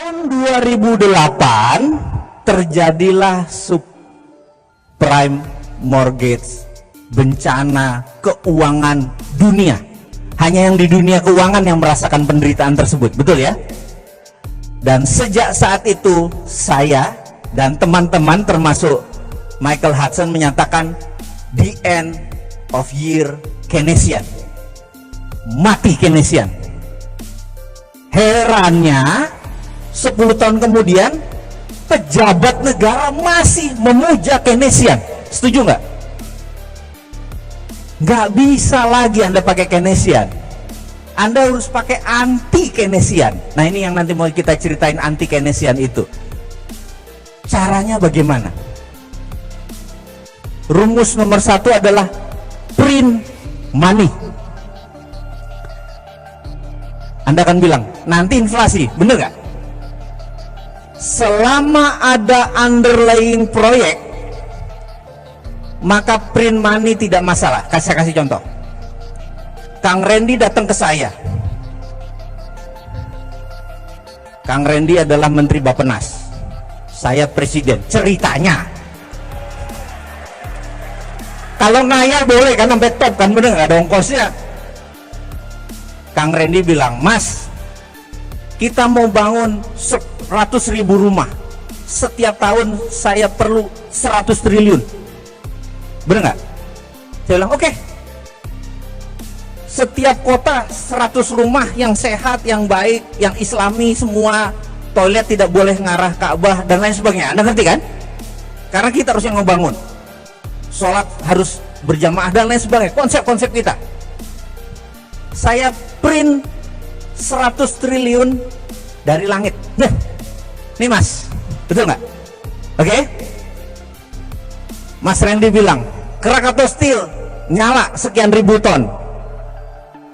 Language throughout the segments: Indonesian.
Tahun 2008 terjadilah subprime mortgage, bencana keuangan dunia. Hanya yang di dunia keuangan yang merasakan penderitaan tersebut, betul ya? Dan sejak saat itu saya dan teman-teman termasuk Michael Hudson menyatakan the end of year Keynesian, mati Keynesian. Herannya 10 tahun kemudian pejabat negara masih memuja Keynesian. Setuju nggak? Nggak bisa lagi Anda pakai Keynesian. Anda harus pakai anti Keynesian. Nah, ini yang nanti mau kita ceritain anti Keynesian itu. Caranya bagaimana? Rumus nomor 1 adalah print money. Anda akan bilang, nanti inflasi, bener nggak? Selama ada underlying proyek, maka print money tidak masalah. Saya kasih contoh. Kang Randy datang ke saya. Kang Randy adalah Menteri Bappenas, saya Presiden. Ceritanya, kalau ngayal boleh kan sampai top kan, bener nggak? Ada ongkosnya. Kang Randy bilang, Mas, kita mau bangun 100.000 rumah. Setiap tahun saya perlu 100 triliun. Bener nggak? Saya bilang, oke. Setiap kota 100 rumah yang sehat, yang baik, yang islami semua. Toilet tidak boleh ngarah Ka'bah dan lain sebagainya. Anda ngerti kan? Karena kita harus yang ngebangun. Sholat harus berjamaah dan lain sebagainya. Konsep-konsep kita. Saya print 100 triliun dari langit. Nah, nih Mas, betul nggak? Oke? Mas Randy bilang, Krakatau Steel nyala sekian ribu ton.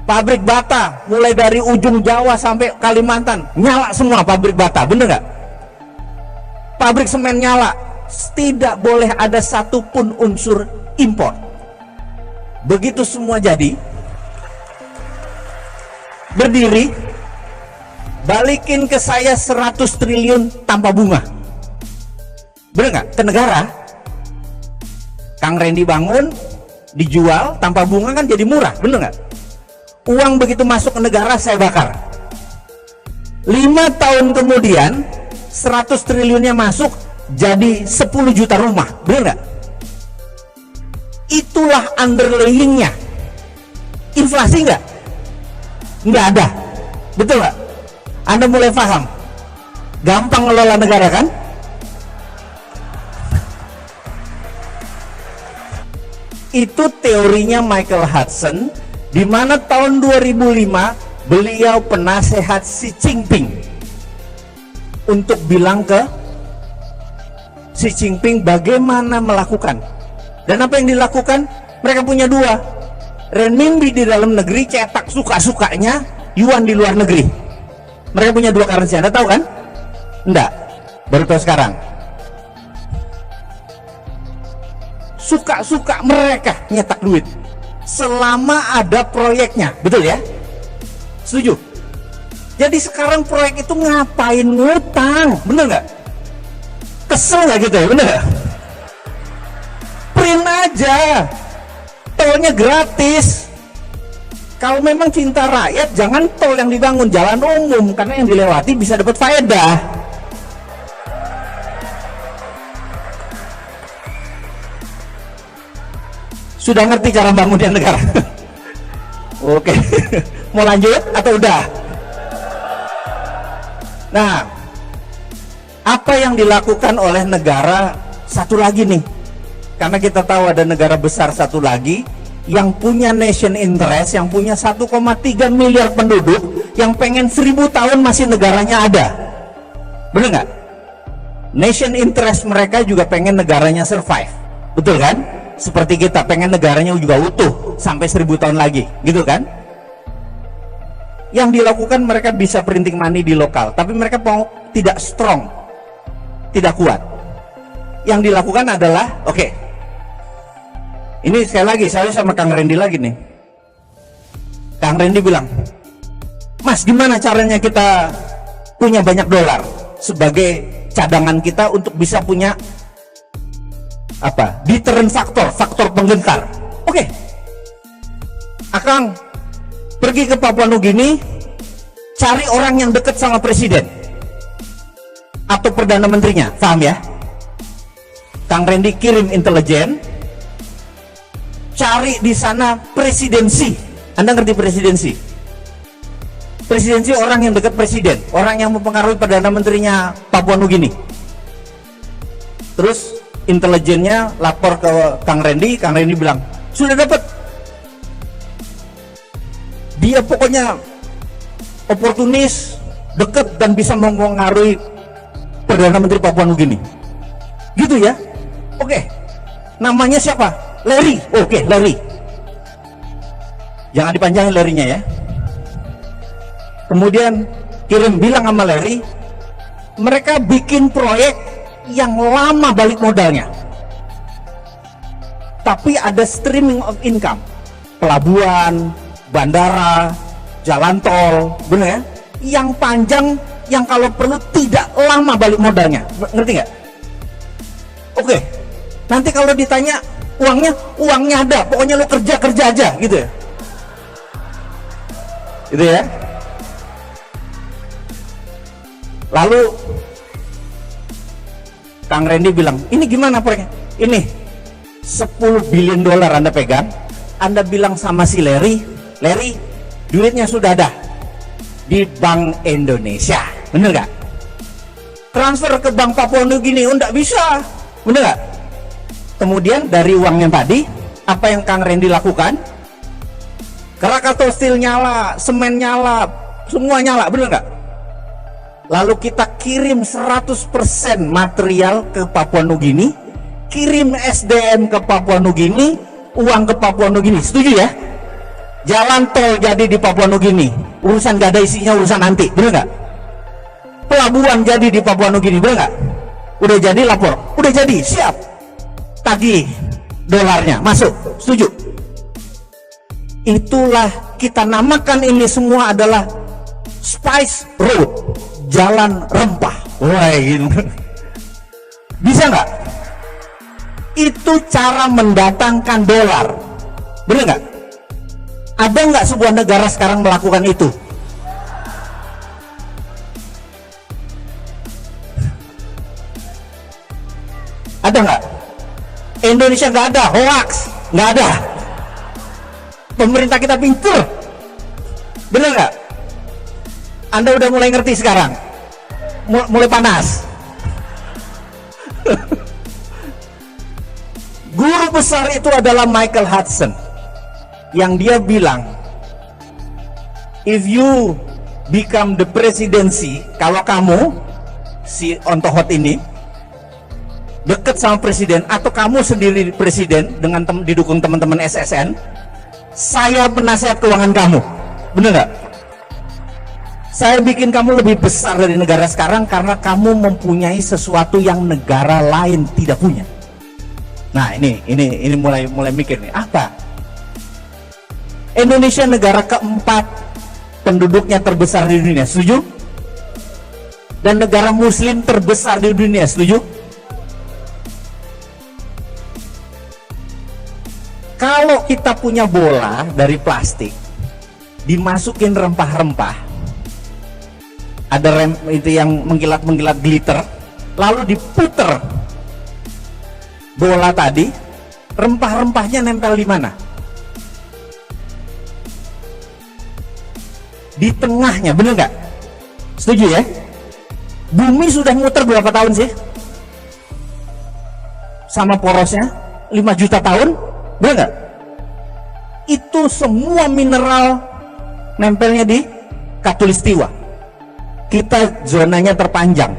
Pabrik bata mulai dari ujung Jawa sampai Kalimantan nyala semua pabrik bata, bener nggak? Pabrik semen nyala, tidak boleh ada satupun unsur impor. Begitu semua jadi, berdiri, balikin ke saya 100 triliun tanpa bunga. Bener nggak? Ke negara. Kang Randy bangun, dijual tanpa bunga kan jadi murah, bener nggak? Uang begitu masuk ke negara saya bakar. 5 tahun kemudian 100 triliunnya masuk jadi 10 juta rumah, bener nggak? Itulah underlyingnya. Inflasi nggak? Nggak ada, betul nggak? Anda mulai paham, gampang ngelola negara kan? Itu teorinya Michael Hudson, di mana tahun 2005 beliau penasehat Xi Jinping untuk bilang ke Xi Jinping bagaimana melakukan. Dan apa yang dilakukan? Mereka punya dua, renminbi di dalam negeri cetak suka-sukanya, yuan di luar negeri. Mereka punya dua currency. Anda tahu kan? Enggak, baru tahu sekarang. Suka-suka mereka nyetak duit selama ada proyeknya, betul ya? Setuju? Jadi sekarang proyek itu ngapain ngutang, bener nggak? Kesel nggak gitu ya, bener nggak? Print aja, tolnya gratis. Kalau memang cinta rakyat, jangan tol yang dibangun, jalan umum, karena yang dilewati bisa dapat faedah. Sudah ngerti cara bangunnya negara? Oke, mau lanjut atau udah? Nah, apa yang dilakukan oleh negara satu lagi nih? Karena kita tahu ada negara besar satu lagi yang punya nation interest, yang punya 1,3 miliar penduduk, yang pengen 1000 tahun masih negaranya ada. Bener nggak? Nation interest mereka juga pengen negaranya survive, betul kan? Seperti kita pengen negaranya juga utuh sampai 1000 tahun lagi, gitu kan? Yang dilakukan mereka bisa printing money di lokal, tapi mereka mau tidak strong, tidak kuat. Yang dilakukan adalah, oke, ini sekali lagi saya sama Kang Randy lagi nih. Kang Randy bilang, Mas, gimana caranya kita punya banyak dolar? sebagai cadangan kita untuk bisa punya apa? Deterrent faktor penggentar. Oke. Akang pergi ke Papua Nugini, cari orang yang dekat sama presiden atau perdana menterinya, paham ya? Kang Randy kirim intelijen, cari di sana presidensi. Anda ngerti presidensi? Presidensi orang yang dekat presiden, orang yang mempengaruhi perdana menterinya Papua Nugini. Terus intelijennya lapor ke Kang Randy bilang sudah dapat. Dia pokoknya oportunis, dekat dan bisa mempengaruhi perdana menteri Papua Nugini. Gitu ya? Oke. Namanya siapa? Larry. Oke, Larry. Jangan dipanjangin Larry-nya ya. Kemudian bilang sama Larry, mereka bikin proyek yang lama balik modalnya, tapi ada streaming of income, pelabuhan, bandara, jalan tol, bener ya, yang panjang, yang kalau perlu tidak lama balik modalnya. Ngerti nggak? Oke, nanti kalau ditanya uangnya ada, pokoknya lo kerja aja gitu ya, gitu ya. Lalu Kang Randy bilang, ini gimana proyeknya? Ini $10 billion Anda pegang. Anda bilang sama si Larry, duitnya sudah ada di Bank Indonesia, bener gak? Transfer ke Bank Papua Nugini, enggak bisa, bener gak? Kemudian dari uangnya tadi, apa yang Kang Randy lakukan? Krakatau Steel nyala, semen nyala, semua nyala, bener gak? Lalu kita kirim 100% material ke Papua Nugini, kirim SDM ke Papua Nugini, uang ke Papua Nugini. Setuju ya? Jalan tol jadi di Papua Nugini, urusan gak ada isinya, urusan nanti, bener gak? Pelabuhan jadi di Papua Nugini, bener gak? Udah jadi, lapor, udah jadi, siap, tagih dolarnya, masuk, setuju? Itulah kita namakan ini semua adalah Spice Road, jalan rempah. Wah, gitu. Bisa nggak? Itu cara mendatangkan dolar, bener nggak? Ada nggak sebuah negara sekarang melakukan itu? Ada nggak? Indonesia nggak ada, hoax nggak ada. Pemerintah kita pintar, bener nggak? Anda udah mulai ngerti sekarang, mulai panas. Guru besar itu adalah Michael Hudson, yang dia bilang, if you become the presidency, kalau kamu si ontohot ini deket sama presiden, atau kamu sendiri presiden dengan didukung teman-teman SSN, saya penasehat keuangan kamu, bener nggak? Saya bikin kamu lebih besar dari negara sekarang karena kamu mempunyai sesuatu yang negara lain tidak punya. Nah, ini mulai mikir nih, apa? Indonesia negara keempat penduduknya terbesar di dunia, setuju? Dan negara muslim terbesar di dunia, setuju? Kalau kita punya bola dari plastik, dimasukin rempah-rempah, ada rem itu yang mengkilat-mengkilat glitter, lalu diputer bola tadi, rempah-rempahnya nempel di mana? Di tengahnya, bener nggak? Setuju ya? Bumi sudah muter berapa tahun sih? Sama porosnya 5 juta tahun, bener nggak? Itu semua mineral nempelnya di Khatulistiwa. Kita zonanya terpanjang.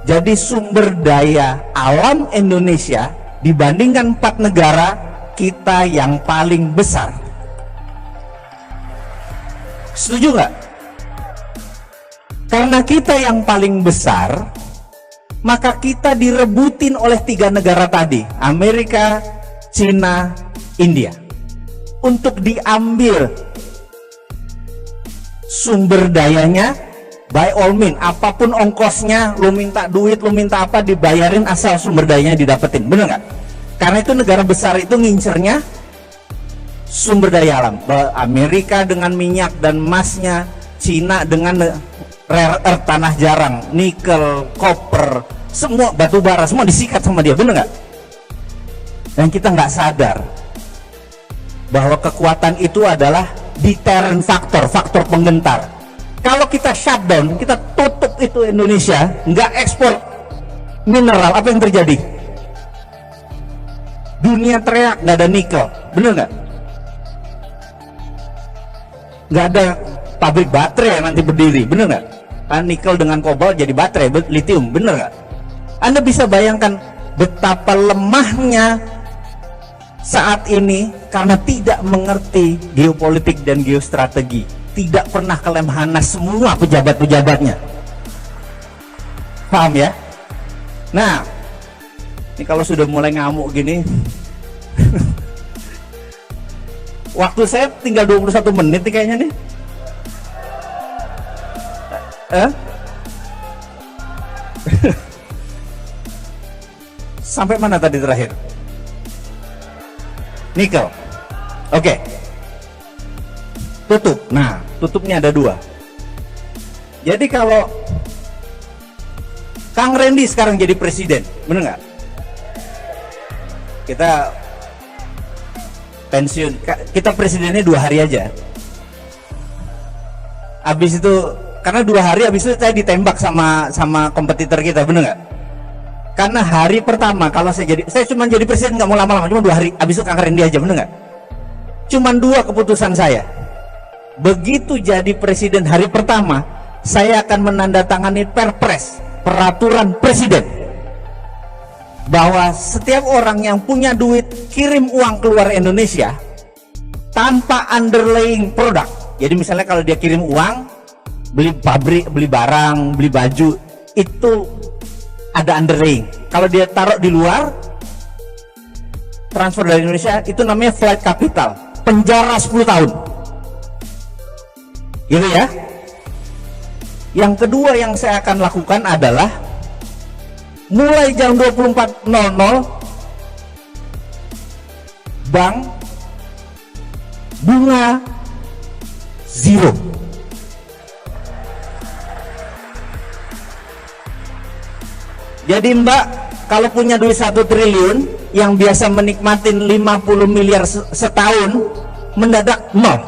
Jadi sumber daya alam Indonesia dibandingkan 4 negara, kita yang paling besar. Setuju nggak? Karena kita yang paling besar, maka kita direbutin oleh 3 negara tadi, Amerika, Cina, India, untuk diambil sumber dayanya, by all means, apapun ongkosnya, lu minta duit, lu minta apa, dibayarin asal sumber dayanya didapetin, bener nggak? Karena itu negara besar itu ngincernya sumber daya alam. Amerika dengan minyak dan emasnya, Cina dengan rare earth, tanah jarang, nikel, koper, semua batu bara, semua disikat sama dia, bener nggak? Dan kita nggak sadar bahwa kekuatan itu adalah deterrent faktor, faktor penggentar. Kalau kita shutdown, kita tutup itu Indonesia, nggak ekspor mineral, apa yang terjadi? Dunia teriak, nggak ada nikel, bener nggak? Nggak ada pabrik baterai yang nanti berdiri, bener nggak? Nikel dengan kobalt jadi baterai, lithium, bener nggak? Anda bisa bayangkan betapa lemahnya saat ini karena tidak mengerti geopolitik dan geostrategi, tidak pernah ke Lemhanas semua pejabat-pejabatnya. Paham ya? Nah, ini kalau sudah mulai ngamuk gini waktu saya tinggal 21 menit nih kayaknya nih. Sampai mana tadi terakhir? Nikel. Oke. Tutup. Nah, tutupnya ada dua. Jadi kalau Kang Randy sekarang jadi presiden, bener nggak? Kita pensiun, kita presidennya 2 hari aja. Habis itu, karena 2 hari habis itu saya ditembak sama kompetitor kita, bener nggak? Karena hari pertama kalau saya cuma jadi presiden, nggak mau lama-lama, cuma 2 hari, habis itu Kang Randy aja, bener nggak? Cuman 2 keputusan saya. Begitu jadi presiden hari pertama, saya akan menandatangani perpres, peraturan presiden, bahwa setiap orang yang punya duit kirim uang keluar Indonesia tanpa underlying produk. Jadi misalnya kalau dia kirim uang, beli pabrik, beli barang, beli baju, itu ada underlying. Kalau dia taruh di luar, transfer dari Indonesia, itu namanya flight capital, penjara 10 tahun. Gitu ya. Yang kedua yang saya akan lakukan adalah mulai jam 24.00 bank bunga zero. Jadi Mbak, kalau punya duit 1 triliun yang biasa menikmatin 50 miliar setahun, mendadak nol.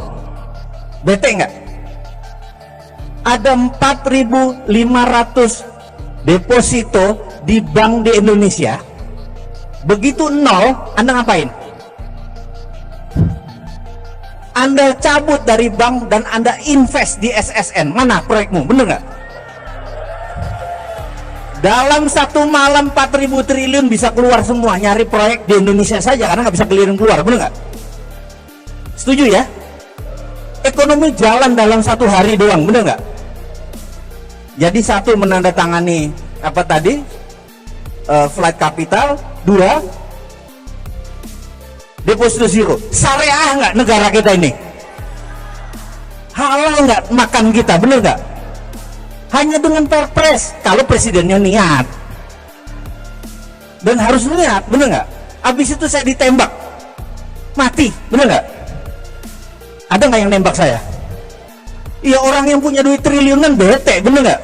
Bete nggak? Ada 4.500 deposito di bank di Indonesia. Begitu nol, Anda ngapain? Anda cabut dari bank dan Anda invest di SSN. Mana proyekmu? Bener nggak? Dalam satu malam 4.000 triliun bisa keluar semua, nyari proyek di Indonesia saja karena nggak bisa keliling keluar, bener nggak? Setuju ya? Ekonomi jalan dalam 1 hari doang, bener nggak? Jadi 1 menandatangani apa tadi? Flight capital, 2 deposito zero. Syariah nggak negara kita ini? Halal nggak makan kita, bener nggak? Hanya dengan perpres, kalau presidennya niat, dan harus niat, bener nggak? Habis itu saya ditembak, mati, bener nggak? Ada nggak yang nembak saya? Iya, orang yang punya duit triliunan bete, bener nggak?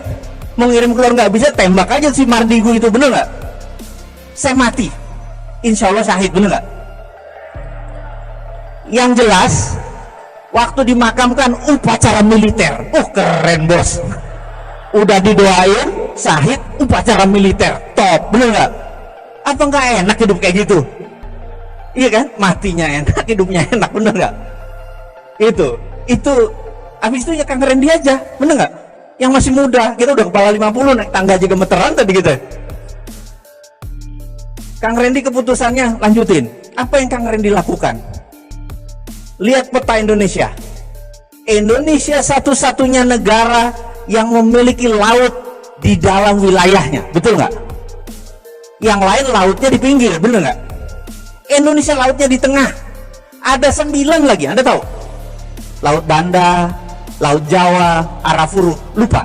Mau ngirim keluar nggak bisa, tembak aja si Mardigu itu, bener nggak? Saya mati, insya Allah syahid, bener nggak? Yang jelas, waktu dimakamkan upacara militer, keren bos. Udah didoain, syahid, upacara militer, top, bener nggak? Apa nggak enak hidup kayak gitu? Iya kan, matinya enak, hidupnya enak, bener nggak? Itu, habis itu ya Kang Randy aja, bener nggak? Yang masih muda, kita udah kepala 50, naik tangga aja gemeteran tadi kita. Kang Randy keputusannya lanjutin. Apa yang Kang Randy lakukan? Lihat peta Indonesia. Indonesia satu-satunya negara yang memiliki laut di dalam wilayahnya, betul nggak? Yang lain lautnya di pinggir, bener nggak? Indonesia lautnya di tengah. Ada 9 lagi, Anda tahu? Laut Banda, Laut Jawa, Arafuru, lupa.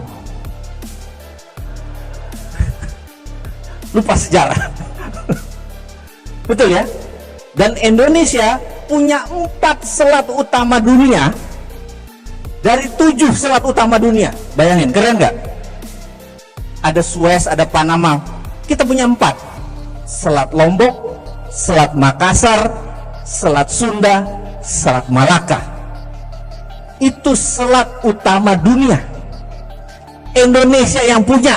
lupa sejarah. Betul ya? Dan Indonesia punya 4 selat utama dunia dari 7 selat utama dunia. Bayangin, keren nggak? Ada Suez, ada Panama. Kita punya 4. Selat Lombok, Selat Makassar, Selat Sunda, Selat Malaka. Itu selat utama dunia. Indonesia yang punya.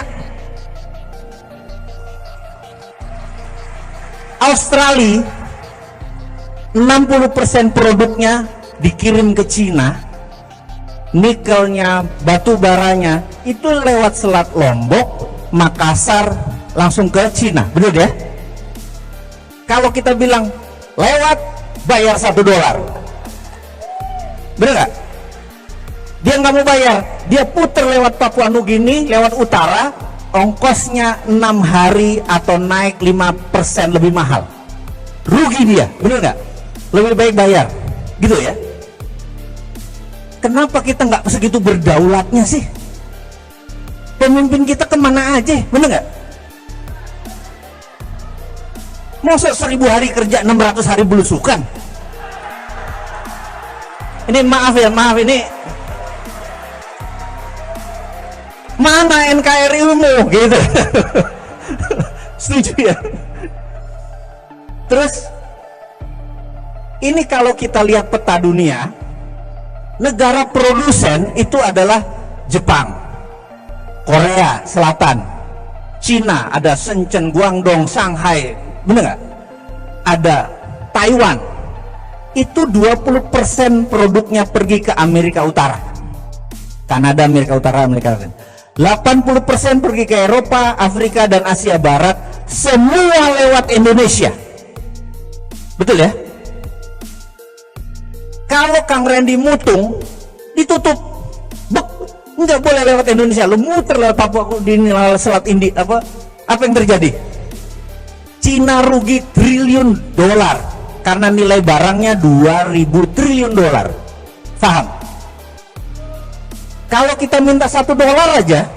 Australia 60% produknya dikirim ke Cina. Nikelnya, batu baranya itu lewat Selat Lombok, Makassar langsung ke Cina. Benar ya? Kalau kita bilang lewat, bayar $1. Benar nggak? Dia nggak mau bayar, dia puter lewat Papua Nugini, lewat utara, ongkosnya 6 hari atau naik 5% lebih mahal. Rugi dia, benar nggak? Lebih baik bayar, gitu ya. Kenapa kita nggak segitu berdaulatnya sih? Pemimpin kita kemana aja, bener nggak? Masa 1000 hari kerja, 600 hari belusukan? Ini maaf ini mana NKRI-mu gitu. Setuju ya? Terus ini kalau kita lihat peta dunia, negara produsen itu adalah Jepang, Korea Selatan, Cina, ada Shenzhen, Guangdong, Shanghai, bener nggak? Ada Taiwan. Itu 20% produknya pergi ke Amerika Utara, Kanada, Amerika Utara, Amerika Selatan. 80% pergi ke Eropa, Afrika, dan Asia Barat. Semua lewat Indonesia. Betul ya? Kalau Kang Randy mutung, ditutup. Nggak boleh lewat Indonesia. Lu muter lewat Papua di Selat Indi, apa yang terjadi? Cina rugi $1 triliun karena nilai barangnya $2.000 triliun. Paham? Kalau kita minta $1 aja,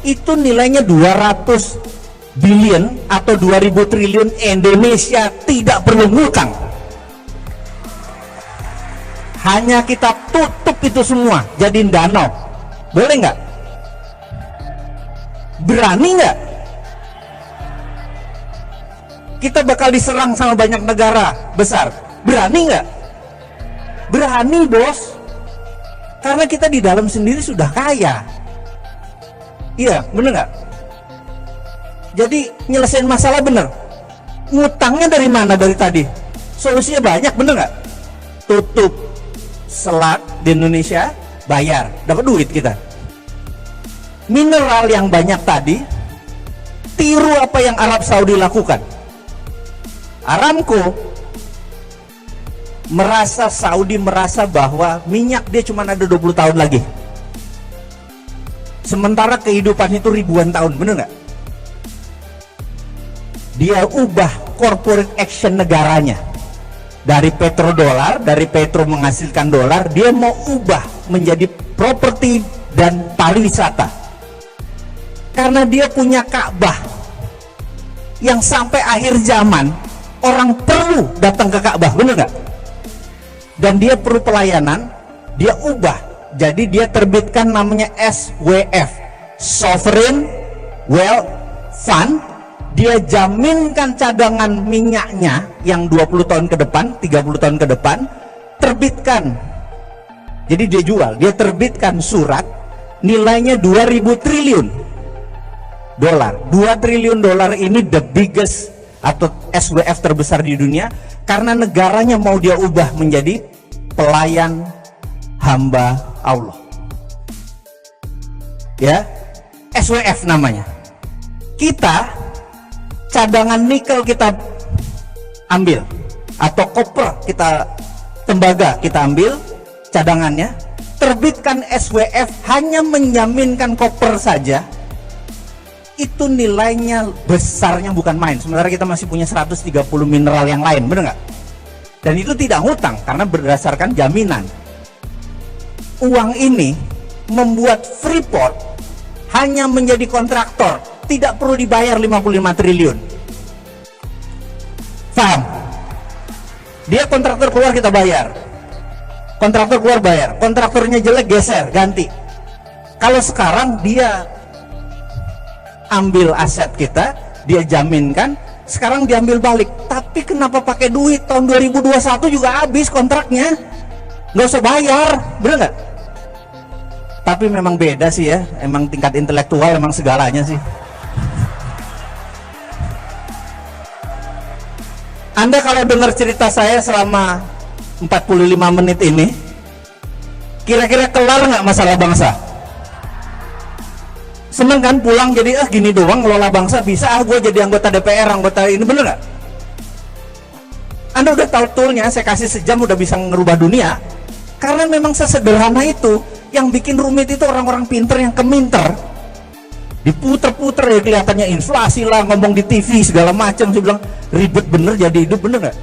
itu nilainya 200 billion atau 2.000 triliun. Indonesia tidak perlu ngutang. Hanya kita tutup itu semua, jadiin danau. Boleh nggak? Berani nggak? Kita bakal diserang sama banyak negara besar. Berani nggak? Berani, bos. Karena kita di dalam sendiri sudah kaya. Iya, bener nggak? Jadi nyelesain masalah bener. Ngutangnya dari mana dari tadi? Solusinya banyak, bener nggak? Tutup selat di Indonesia, bayar, dapat duit kita. Mineral yang banyak tadi, tiru apa yang Arab Saudi lakukan. Aramco Saudi merasa bahwa minyak dia cuma ada 20 tahun lagi, sementara kehidupan itu ribuan tahun, bener nggak? Dia ubah corporate action negaranya dari petrodolar, dari petro menghasilkan dolar, dia mau ubah menjadi properti dan pariwisata. Karena dia punya Ka'bah yang sampai akhir zaman orang perlu datang ke Ka'bah, bener nggak? Dan dia perlu pelayanan, dia ubah. Jadi dia terbitkan namanya SWF, Sovereign Wealth Fund. Dia jaminkan cadangan minyaknya yang 20 tahun ke depan, 30 tahun ke depan, terbitkan. Jadi dia jual, dia terbitkan surat nilainya 2.000 triliun dolar. 2 triliun dolar ini the biggest atau SWF terbesar di dunia, karena negaranya mau dia ubah menjadi pelayan hamba Allah. Ya, SWF namanya. Kita cadangan nikel kita ambil, atau koper kita, tembaga kita ambil cadangannya, terbitkan SWF, hanya menjaminkan koper saja, itu nilainya besarnya bukan main. Sementara kita masih punya 130 mineral yang lain, bener nggak? Dan itu tidak hutang karena berdasarkan jaminan. Uang ini membuat Freeport hanya menjadi kontraktor tidak perlu dibayar 55 triliun. Paham? Dia kontraktor keluar, kita bayar. Kontraktor keluar, bayar. Kontraktornya jelek, geser, ganti. Kalau sekarang dia ambil aset kita, dia jaminkan, sekarang diambil balik. Tapi kenapa pakai duit? Tahun 2021 juga habis kontraknya, nggak usah bayar, bener nggak? Tapi memang beda sih ya, emang tingkat intelektual emang segalanya sih. Anda kalau dengar cerita saya selama 45 menit ini, kira-kira kelar nggak masalah bangsa? Seneng kan pulang jadi gini doang ngelola bangsa bisa, gue jadi anggota DPR, anggota ini, bener nggak? Anda udah tahu toolnya, saya kasih sejam udah bisa ngerubah dunia. Karena memang sesederhana itu. Yang bikin rumit itu orang-orang pinter yang keminter, diputer-puter ya, kelihatannya inflasi lah, ngomong di TV segala macam. Saya bilang ribet bener jadi hidup, bener nggak?